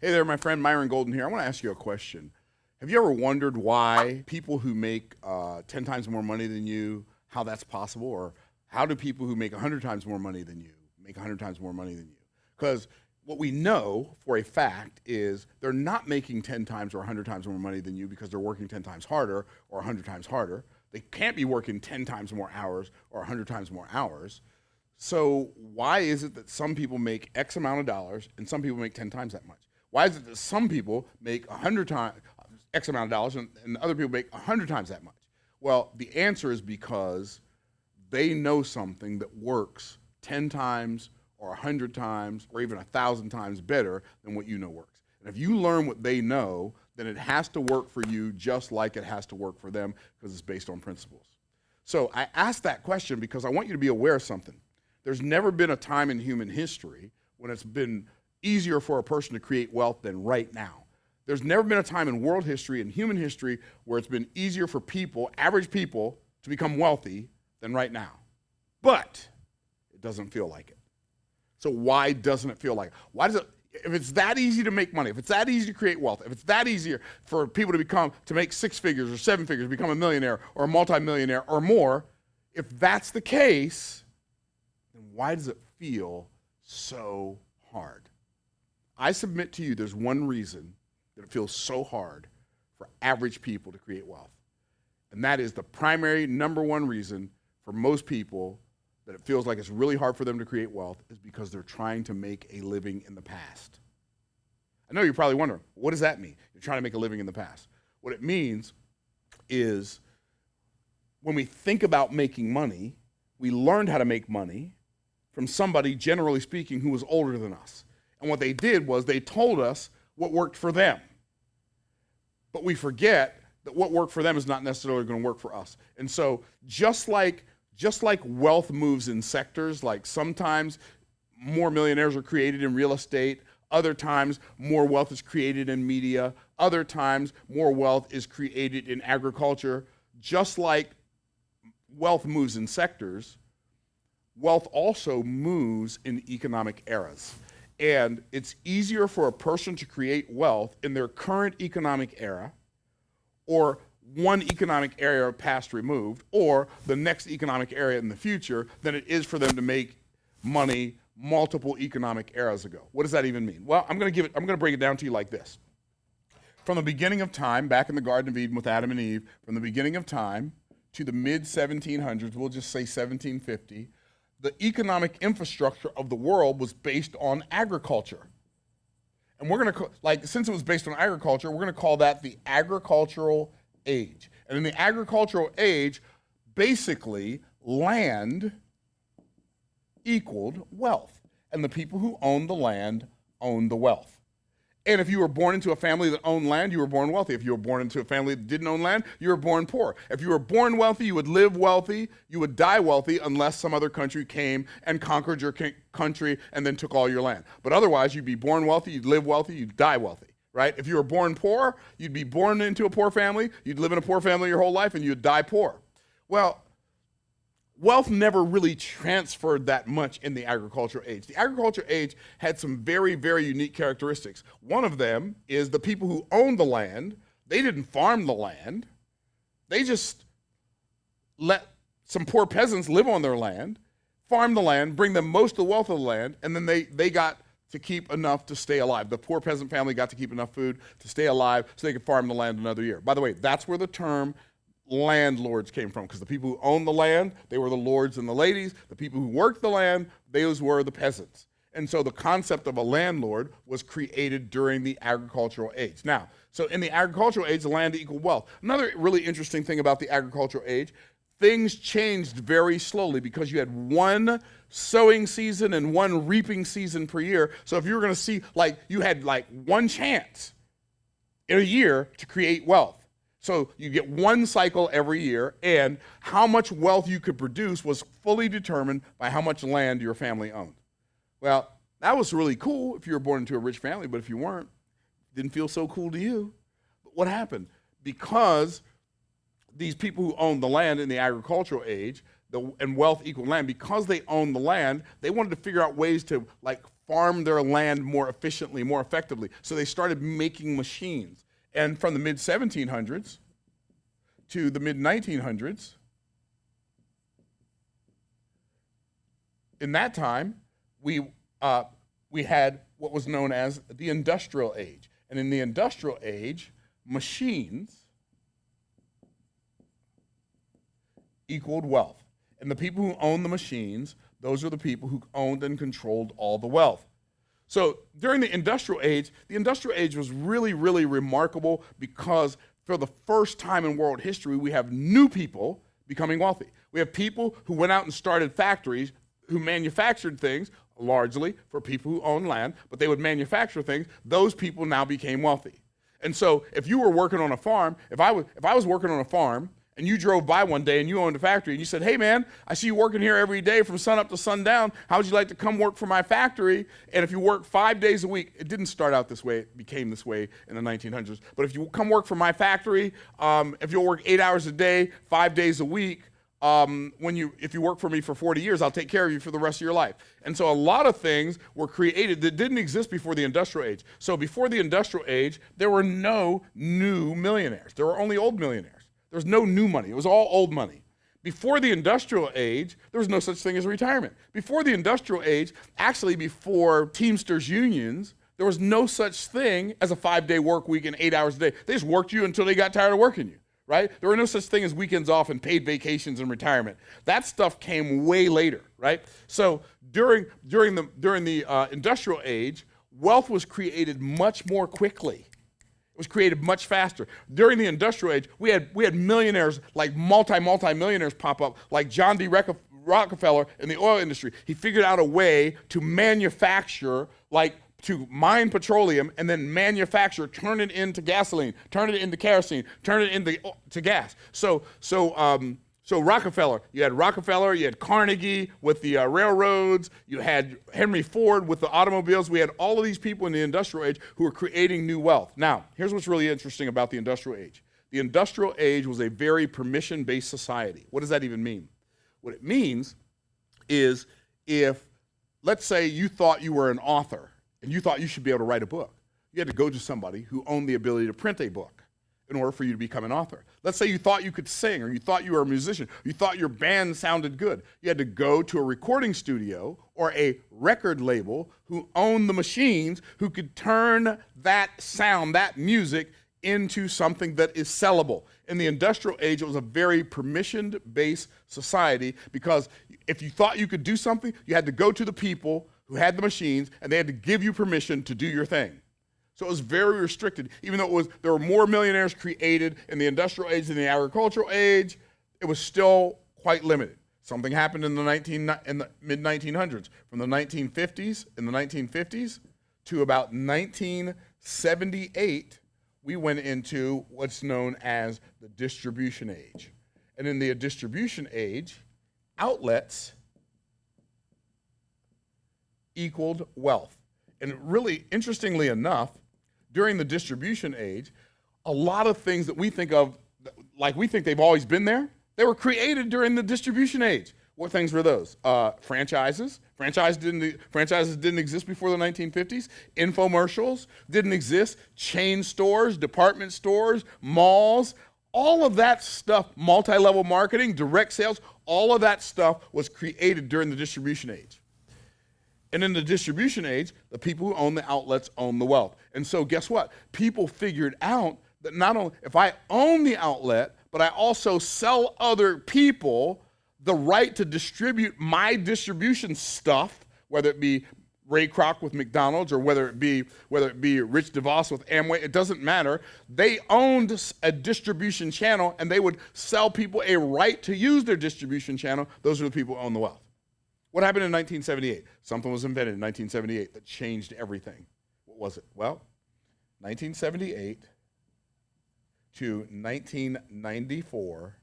Hey there, my friend Myron Golden here. I want to ask you a question. Have you ever wondered why people who make 10 times more money than you, how that's possible? Or how do people who make 100 times more money than you make 100 times more money than you? Because what we know for a fact is they're not making 10 times or 100 times more money than you because they're working 10 times harder or 100 times harder. They can't be working 10 times more hours or 100 times more hours. So why is it that some people make X amount of dollars and some people make 10 times that much? Why is it that some people make 100 times X amount of dollars and other people make 100 times that much? Well, the answer is because they know something that works 10 times or 100 times or even 1,000 times better than what you know works. And if you learn what they know, then it has to work for you just like it has to work for them because it's based on principles. So I asked that question because I want you to be aware of something. There's never been a time in human history when it's been easier for a person to create wealth than right now. There's never been a time in world history and human history where it's been easier for people, average people, to become wealthy than right now. But it doesn't feel like it. So why doesn't it feel like it? Why does it? If it's that easy to make money, if it's that easy to create wealth, if it's that easier for people to make 6 figures or 7 figures, become a millionaire or a multimillionaire or more, if that's the case, then why does it feel so hard? I submit to you there's one reason that it feels so hard for average people to create wealth. And that is the primary number one reason for most people that it feels like it's really hard for them to create wealth is because they're trying to make a living in the past. I know you're probably wondering, what does that mean? You're trying to make a living in the past. What it means is when we think about making money, we learned how to make money from somebody, generally speaking, who was older than us. And what they did was they told us what worked for them. But we forget that what worked for them is not necessarily going to work for us. And so just like wealth moves in sectors, like sometimes more millionaires are created in real estate, other times more wealth is created in media, other times more wealth is created in agriculture, just like wealth moves in sectors, wealth also moves in economic eras. And it's easier for a person to create wealth in their current economic era or one economic area past removed or the next economic area in the future than it is for them to make money multiple economic eras ago. What does that even mean? Well, I'm going to break it down to you like this. From the beginning of time, back in the Garden of Eden with Adam and Eve, from the beginning of time to the mid 1700s, we'll just say 1750, the economic infrastructure of the world was based on agriculture. And we're going to, since it was based on agriculture, we're going to call that the agricultural age. And in the agricultural age, basically, land equaled wealth. And the people who owned the land owned the wealth. And if you were born into a family that owned land, you were born wealthy. If you were born into a family that didn't own land, you were born poor. If you were born wealthy, you would live wealthy, you would die wealthy unless some other country came and conquered your country and then took all your land. But otherwise, you'd be born wealthy, you'd live wealthy, you'd die wealthy, right? If you were born poor, you'd be born into a poor family, you'd live in a poor family your whole life, and you'd die poor. Well, wealth never really transferred that much in the agricultural age. The agricultural age had some very, very unique characteristics. One of them is the people who owned the land, they didn't farm the land. They just let some poor peasants live on their land, farm the land, bring them most of the wealth of the land, and then they got to keep enough to stay alive. The poor peasant family got to keep enough food to stay alive so they could farm the land another year. By the way, that's where the term landlords came from, because the people who owned the land, they were the lords and the ladies. The people who worked the land, those were the peasants. And so the concept of a landlord was created during the agricultural age. Now, so in the agricultural age, the land equaled wealth. Another really interesting thing about the agricultural age, things changed very slowly because you had one sowing season and one reaping season per year. So if you were going to see, you had one chance in a year to create wealth. So you get one cycle every year, and how much wealth you could produce was fully determined by how much land your family owned. Well, that was really cool if you were born into a rich family, but if you weren't, it didn't feel so cool to you. But what happened? Because these people who owned the land in the agricultural age, and wealth equaled land, because they owned the land, they wanted to figure out ways to farm their land more efficiently, more effectively. So they started making machines. And from the mid-1700s to the mid-1900s, in that time, we had what was known as the Industrial Age. And in the Industrial Age, machines equaled wealth. And the people who owned the machines, those are the people who owned and controlled all the wealth. So during the Industrial Age was really, really remarkable because for the first time in world history, we have new people becoming wealthy. We have people who went out and started factories, who manufactured things, largely for people who own land, but they would manufacture things. Those people now became wealthy. And so if you were working on a farm, if I was working on a farm, and you drove by one day and you owned a factory and you said, hey man, I see you working here every day from sun up to sundown. How would you like to come work for my factory? And if you work 5 days a week, it didn't start out this way, it became this way in the 1900s. But if you come work for my factory, if you'll work 8 hours a day, 5 days a week, if you work for me for 40 years, I'll take care of you for the rest of your life. And so a lot of things were created that didn't exist before the Industrial Age. So before the Industrial Age, there were no new millionaires. There were only old millionaires. There was no new money. It was all old money. Before the Industrial Age, there was no such thing as retirement. Before the Industrial Age, actually before Teamsters unions, there was no such thing as a 5-day work week and 8 hours a day. They just worked you until they got tired of working you, right? There were no such thing as weekends off and paid vacations and retirement. That stuff came way later, right? So during the Industrial Age, wealth was created much more quickly. It was created much faster. During the Industrial Age, we had millionaires, like multi-millionaires pop up, like John D. Rockefeller in the oil industry. He figured out a way to manufacture, to mine petroleum and then manufacture, turn it into gasoline, turn it into kerosene, turn it into gas. So Rockefeller, you had Carnegie with the railroads, you had Henry Ford with the automobiles. We had all of these people in the Industrial Age who were creating new wealth. Now, here's what's really interesting about the Industrial Age. The Industrial Age was a very permission-based society. What does that even mean? What it means is if, let's say you thought you were an author and you thought you should be able to write a book, you had to go to somebody who owned the ability to print a book in order for you to become an author. Let's say you thought you could sing, or you thought you were a musician, you thought your band sounded good. You had to go to a recording studio or a record label who owned the machines who could turn that sound, that music, into something that is sellable. In the Industrial Age, it was a very permission-based society because if you thought you could do something, you had to go to the people who had the machines and they had to give you permission to do your thing. So it was very restricted. Even though there were more millionaires created in the Industrial Age than the Agricultural Age, it was still quite limited. Something happened in the mid-1900s. From the 1950s, to about 1978, we went into what's known as the Distribution Age. And in the Distribution Age, outlets equaled wealth. And really, interestingly enough, during the Distribution Age, a lot of things that we think of, like we think they've always been there, they were created during the Distribution Age. What things were those? Franchises. Franchises didn't exist before the 1950s. Infomercials didn't exist. Chain stores, department stores, malls, all of that stuff, multi-level marketing, direct sales, all of that stuff was created during the Distribution Age. And in the Distribution Age, the people who own the outlets own the wealth. And so guess what? People figured out that not only if I own the outlet, but I also sell other people the right to distribute my distribution stuff, whether it be Ray Kroc with McDonald's or whether it be Rich DeVos with Amway, it doesn't matter. They owned a distribution channel and they would sell people a right to use their distribution channel. Those are the people who own the wealth. What happened in 1978? Something was invented in 1978 that changed everything. What was it? Well, 1978 to 1994,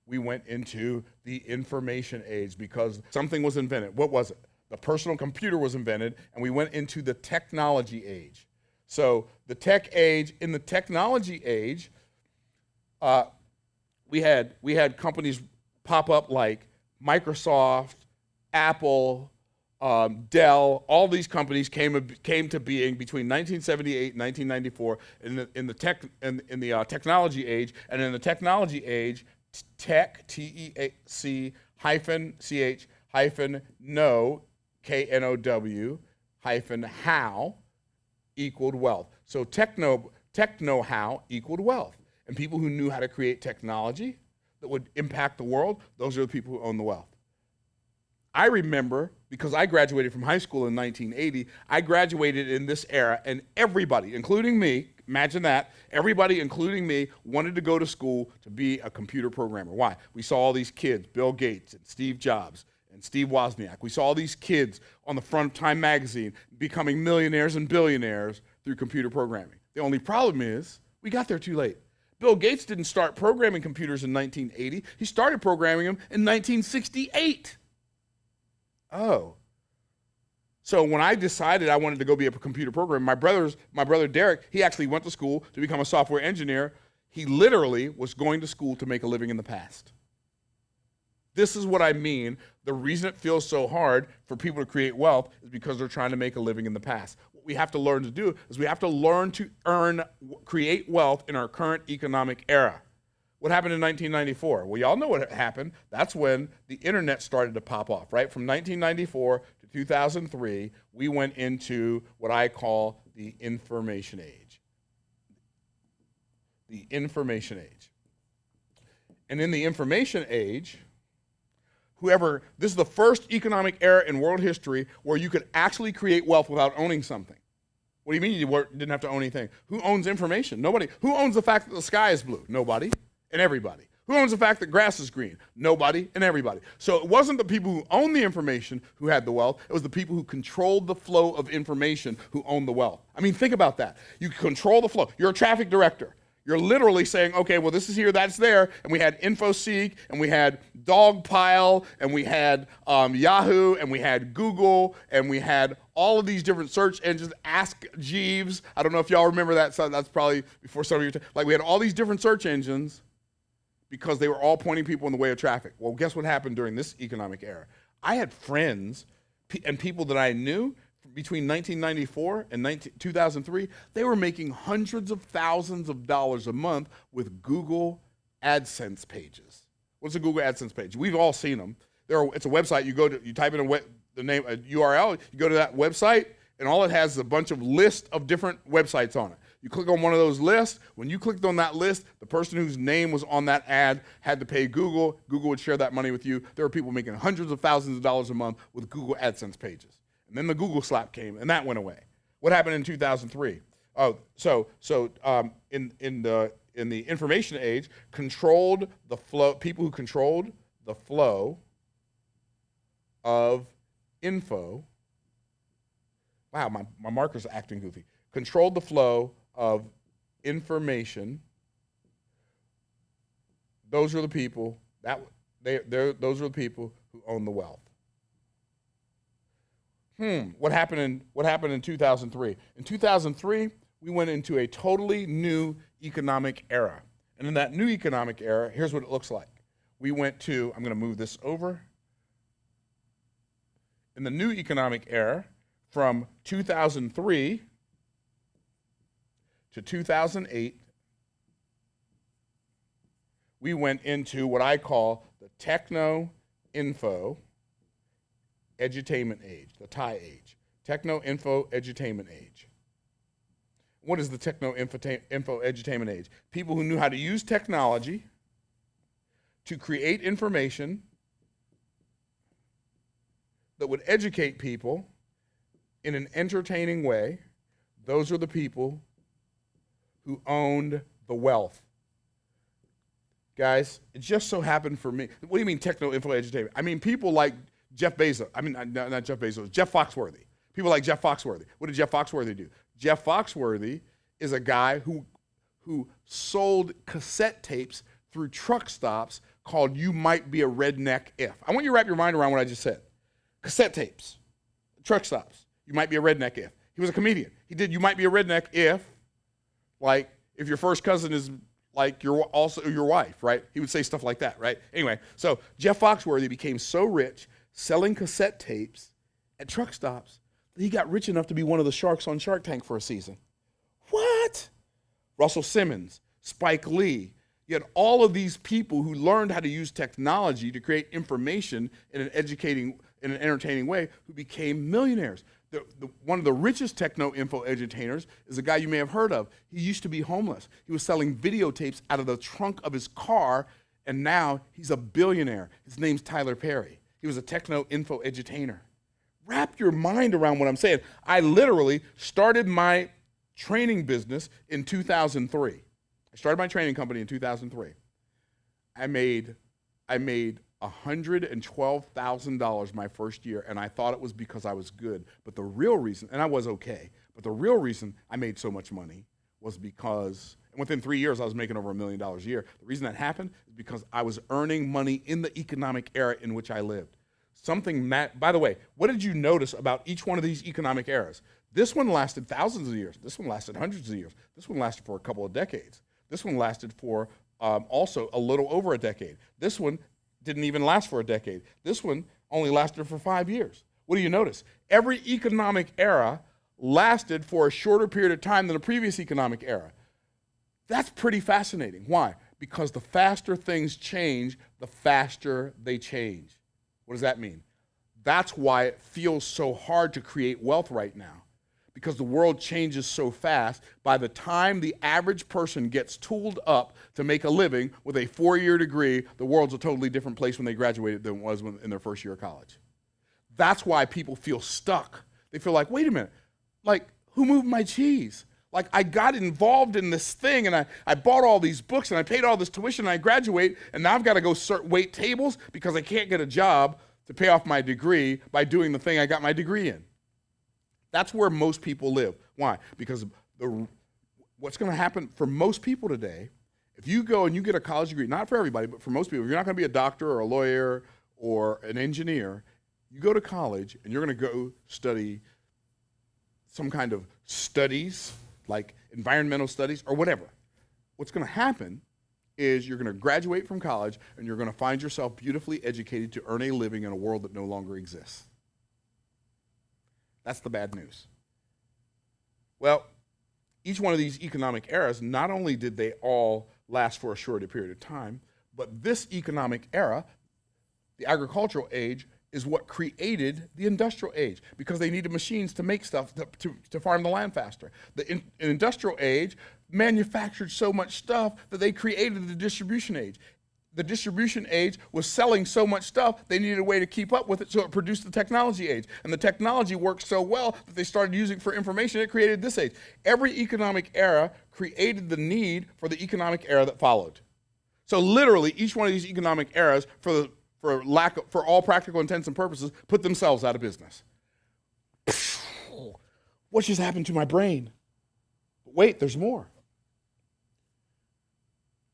we went into the information age because something was invented. What was it? The personal computer was invented, and we went into the technology age. So the tech age, in the technology age, we had companies pop up like Microsoft, Apple, Dell, all these companies came to being between 1978 and 1994 in the technology age, and in the technology age, tech TEC hyphen CH hyphen no KNOW hyphen how equaled wealth. So techno how equaled wealth, and people who knew how to create technology that would impact the world, those are the people who own the wealth. I remember, because I graduated from high school in 1980, I graduated in this era, and everybody, including me, imagine that, everybody, including me, wanted to go to school to be a computer programmer. Why? We saw all these kids, Bill Gates and Steve Jobs and Steve Wozniak. We saw all these kids on the front of Time magazine becoming millionaires and billionaires through computer programming. The only problem is, we got there too late. Bill Gates didn't start programming computers in 1980. He started programming them in 1968. Oh. So when I decided I wanted to go be a computer programmer, my brother Derek, he actually went to school to become a software engineer. He literally was going to school to make a living in the past. This is what I mean. The reason it feels so hard for people to create wealth is because they're trying to make a living in the past. What we have to learn to do is we have to learn to create wealth in our current economic era. What happened in 1994? Well, y'all know what happened. That's when the internet started to pop off, right? From 1994 to 2003, we went into what I call the information age. The information age. And in the information age, this is the first economic era in world history where you could actually create wealth without owning something. What do you mean you didn't have to own anything? Who owns information? Nobody. Who owns the fact that the sky is blue? Nobody. And everybody. Who owns the fact that grass is green? Nobody and everybody. So it wasn't the people who owned the information who had the wealth. It was the people who controlled the flow of information who owned the wealth. I mean, think about that. You control the flow. You're a traffic director. You're literally saying, okay, well, this is here, that's there. And we had InfoSeek, and we had Dogpile, and we had Yahoo, and we had Google, and we had all of these different search engines. Ask Jeeves. I don't know if y'all remember that. So that's probably before some of you. Like, we had all these different search engines because they were all pointing people in the way of traffic. Well, guess what happened during this economic era? I had friends and people that I knew between 1994 and 2003, they were making hundreds of thousands of dollars a month with Google AdSense pages. What's a Google AdSense page? We've all seen them. It's a website. You go to, you type in the name, a URL. You go to that website, and all it has is a bunch of lists of different websites on it. You click on one of those lists. When you clicked on that list, the person whose name was on that ad had to pay Google. Google would share that money with you. There were people making hundreds of thousands of dollars a month with Google AdSense pages. And then the Google slap came, and that went away. What happened in 2003? In the information age, controlled the flow. People who controlled the flow of info. Wow, my marker's acting goofy. Controlled the flow of information. Those are the people those are the people who own the wealth. What happened in 2003? In 2003, we went into a totally new economic era. And in that new economic era, here's what it looks like. We went to, I'm going to move this over. In the new economic era, from 2003 to 2008, we went into what I call the techno-info edutainment age, the TIE age, techno-info edutainment age. What is the techno-info edutainment age? People who knew how to use technology to create information that would educate people in an entertaining way. Those are the people who owned the wealth. Guys, it just so happened for me. What do you mean techno-info edutainment? I mean people like Jeff Bezos. I mean, not Jeff Bezos, Jeff Foxworthy. People like Jeff Foxworthy. What did Jeff Foxworthy do? Jeff Foxworthy is a guy who sold cassette tapes through truck stops called You Might Be a Redneck If. I want you to wrap your mind around what I just said. Cassette tapes, truck stops. You might be a redneck if. He was a comedian. He did You Might Be a Redneck If, like, if your first cousin is like also your wife, right? He would say stuff like that, right? Anyway, so Jeff Foxworthy became so rich selling cassette tapes at truck stops that he got rich enough to be one of the sharks on Shark Tank for a season. What? Russell Simmons, Spike Lee. You had all of these people who learned how to use technology to create information in an entertaining way, who became millionaires. One of the richest techno-info edutainers is a guy you may have heard of. He used to be homeless. He was selling videotapes out of the trunk of his car, and now he's a billionaire. His name's Tyler Perry. He was a techno-info edutainer. Wrap your mind around what I'm saying. I literally started my training business in 2003. I started my training company in 2003. I made $112,000 my first year, and I thought it was because I was good. But the real reason, and I was okay, but the real reason I made so much money was because, and within 3 years I was making over $1 million a year. The reason that happened is because I was earning money in the economic era in which I lived. By the way, what did you notice about each one of these economic eras? This one lasted thousands of years. This one lasted hundreds of years. This one lasted for a couple of decades. This one lasted for also a little over a decade. This one didn't even last for a decade. This one only lasted for 5 years. What do you notice? Every economic era lasted for a shorter period of time than the previous economic era. That's pretty fascinating. Why? Because the faster things change, the faster they change. What does that mean? That's why it feels so hard to create wealth right now, because the world changes so fast. By the time the average person gets tooled up to make a living with a 4-year degree, the world's a totally different place when they graduated than it was in their first year of college. That's why people feel stuck. They feel like, wait a minute, like, who moved my cheese? Like, I got involved in this thing, and I bought all these books, and I paid all this tuition, and I graduate, and now I've got to go wait tables because I can't get a job to pay off my degree by doing the thing I got my degree in. That's where most people live. Why? Because what's going to happen for most people today, if you go and you get a college degree, not for everybody, but for most people, you're not going to be a doctor or a lawyer or an engineer. You go to college, and you're going to go study some kind of studies, like environmental studies or whatever. What's going to happen is you're going to graduate from college, and you're going to find yourself beautifully educated to earn a living in a world that no longer exists. That's the bad news. Well, each one of these economic eras, not only did they all last for a shorter period of time, but this economic era, the agricultural age, is what created the industrial age, because they needed machines to make stuff to farm the land faster. The industrial age manufactured so much stuff that they created the distribution age. The distribution age was selling so much stuff, they needed a way to keep up with it, so it produced the technology age. And the technology worked so well that they started using it for information, it created this age. Every economic era created the need for the economic era that followed. So literally, each one of these economic eras, for all practical intents and purposes, put themselves out of business. What just happened to my brain? But wait, there's more.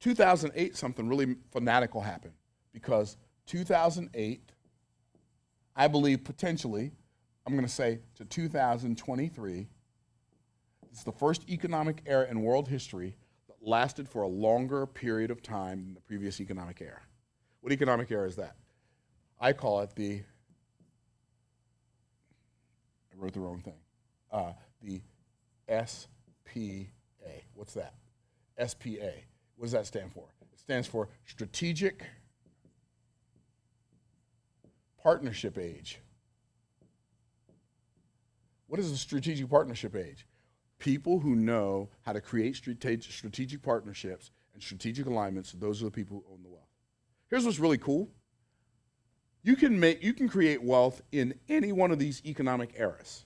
2008, something really fanatical happened, because 2008, I believe potentially, I'm going to say to 2023, it's the first economic era in world history that lasted for a longer period of time than the previous economic era. What economic era is that? I call it I wrote the wrong thing. The SPA. What's that? SPA. What does that stand for? It stands for Strategic Partnership Age. What is a strategic partnership age? People who know how to create strategic partnerships and strategic alignments, those are the people who own the wealth. Here's what's really cool. You can create wealth in any one of these economic eras.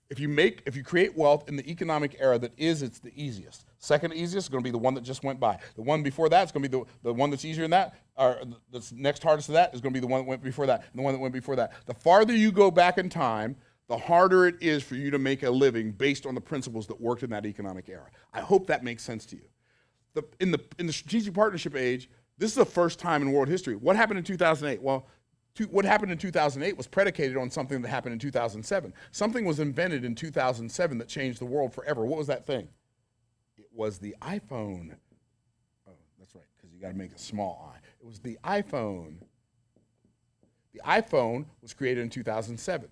If you create wealth in the economic era it's the easiest. Second easiest is going to be the one that just went by. The one before that is going to be the one that's easier than that, or that's next hardest to that is going to be the one that went before that, and the one that went before that. The farther you go back in time, the harder it is for you to make a living based on the principles that worked in that economic era. I hope that makes sense to you. In the strategic partnership age, this is the first time in world history. What happened in 2008? Well, what happened in 2008 was predicated on something that happened in 2007. Something was invented in 2007 that changed the world forever. What was that thing? It was the iPhone. Oh, that's right, because you got to make a small I. It was the iPhone. The iPhone was created in 2007.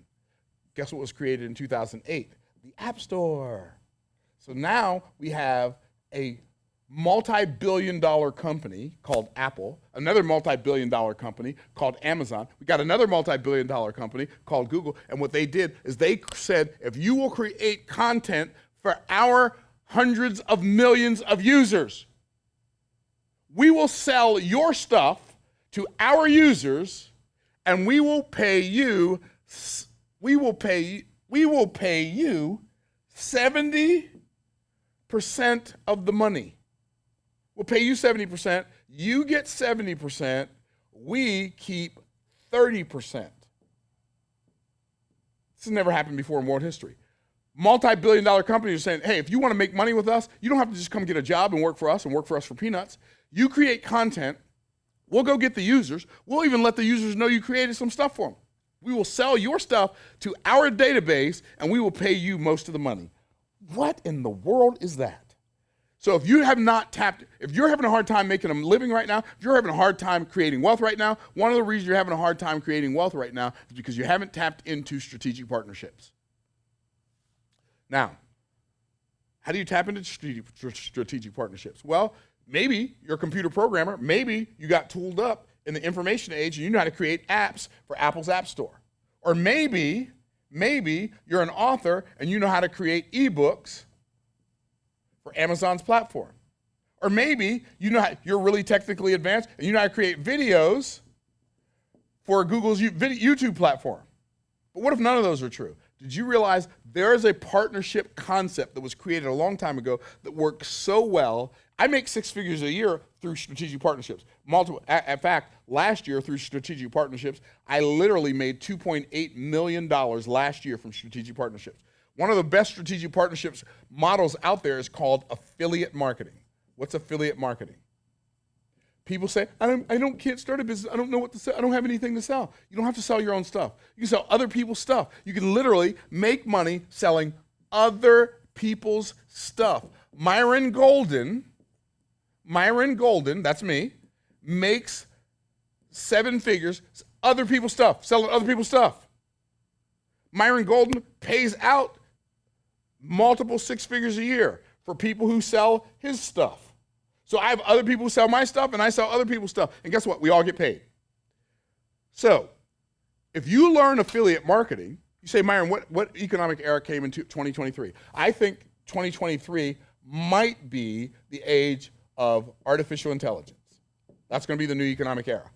Guess what was created in 2008? The App Store. So now we have a multi-billion-dollar company called Apple, another multi-billion-dollar company called Amazon. We got another multi-billion-dollar company called Google. And what they did is they said, if you will create content for our hundreds of millions of users, we will sell your stuff to our users, and we will pay you 70% of the money. We'll pay you 70%, you get 70%, we keep 30%. This has never happened before in world history. Multi-billion-dollar companies are saying, hey, if you want to make money with us, you don't have to just come get a job and work for us for peanuts. You create content, we'll go get the users, we'll even let the users know you created some stuff for them. We will sell your stuff to our database, and we will pay you most of the money. What in the world is that? So if you have not tapped, if you're having a hard time making a living right now, if you're having a hard time creating wealth right now, one of the reasons you're having a hard time creating wealth right now is because you haven't tapped into strategic partnerships. Now, how do you tap into strategic partnerships? Well, maybe you're a computer programmer, maybe you got tooled up in the information age and you know how to create apps for Apple's App Store. Or maybe you're an author and you know how to create ebooks for Amazon's platform. Or maybe you're really technically advanced and you know how to create videos for Google's YouTube platform. But what if none of those are true? Did you realize there is a partnership concept that was created a long time ago that works so well? I make 6 figures a year through strategic partnerships. In fact, last year through strategic partnerships, I literally made $2.8 million last year from strategic partnerships. One of the best strategic partnerships models out there is called affiliate marketing. What's affiliate marketing? People say, can't start a business. I don't know what to sell. I don't have anything to sell. You don't have to sell your own stuff. You can sell other people's stuff. You can literally make money selling other people's stuff. Myron Golden, that's me, makes 7 figures, other people's stuff, selling other people's stuff. Myron Golden pays out multiple 6 figures a year for people who sell his stuff. So I have other people who sell my stuff and I sell other people's stuff. And guess what? We all get paid. So if you learn affiliate marketing, you say, Myron, what economic era came into 2023? I think 2023 might be the age of artificial intelligence. That's going to be the new economic era.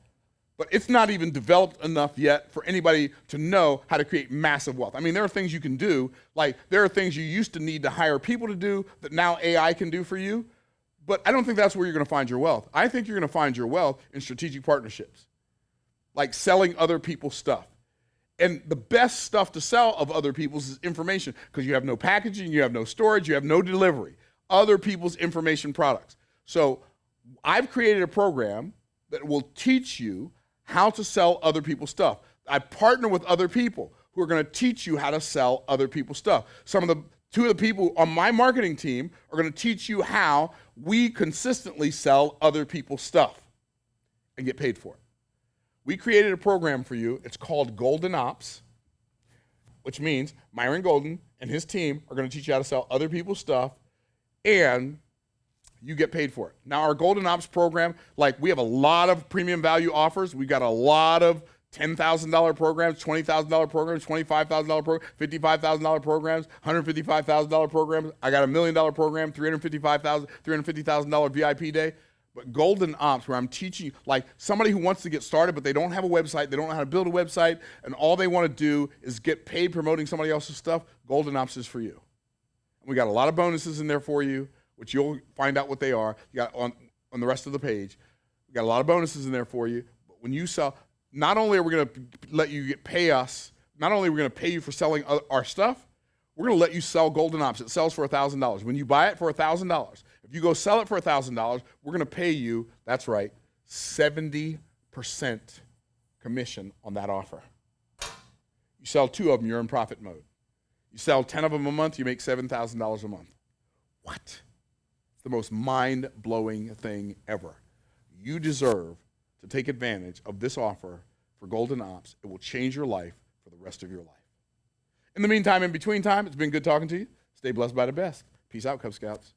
But it's not even developed enough yet for anybody to know how to create massive wealth. I mean, there are things you can do, like there are things you used to need to hire people to do that now AI can do for you. But I don't think that's where you're going to find your wealth. I think you're going to find your wealth in strategic partnerships, like selling other people's stuff. And the best stuff to sell of other people's is information, because you have no packaging, you have no storage, you have no delivery. Other people's information products. So I've created a program that will teach you how to sell other people's stuff. I partner with other people who are going to teach you how to sell other people's stuff. Two of the people on my marketing team are going to teach you how we consistently sell other people's stuff and get paid for it. We created a program for you. It's called Golden Ops, which means Myron Golden and his team are going to teach you how to sell other people's stuff, and you get paid for it. Now, our Golden Ops program, we have a lot of premium value offers. We got a lot of $10,000 programs, $20,000 programs, $25,000 programs, $55,000 programs, $155,000 programs. I got $1 million program, $350,000 VIP day. But Golden Ops, where I'm teaching, somebody who wants to get started, but they don't have a website, they don't know how to build a website, and all they want to do is get paid promoting somebody else's stuff, Golden Ops is for you. We got a lot of bonuses in there for you, which you'll find out what they are. You got on the rest of the page. We got a lot of bonuses in there for you. But when you sell, not only are we going to let you pay us, not only are we going to pay you for selling our stuff, we're going to let you sell Golden Ops. It sells for $1,000. When you buy it for $1,000, if you go sell it for $1,000, we're going to pay you, that's right, 70% commission on that offer. You sell 2 of them, you're in profit mode. You sell 10 of them a month, you make $7,000 a month. What? It's the most mind-blowing thing ever. You deserve to take advantage of this offer for Golden Ops. It will change your life for the rest of your life. In the meantime, in between time, it's been good talking to you. Stay blessed by the best. Peace out, Cub Scouts.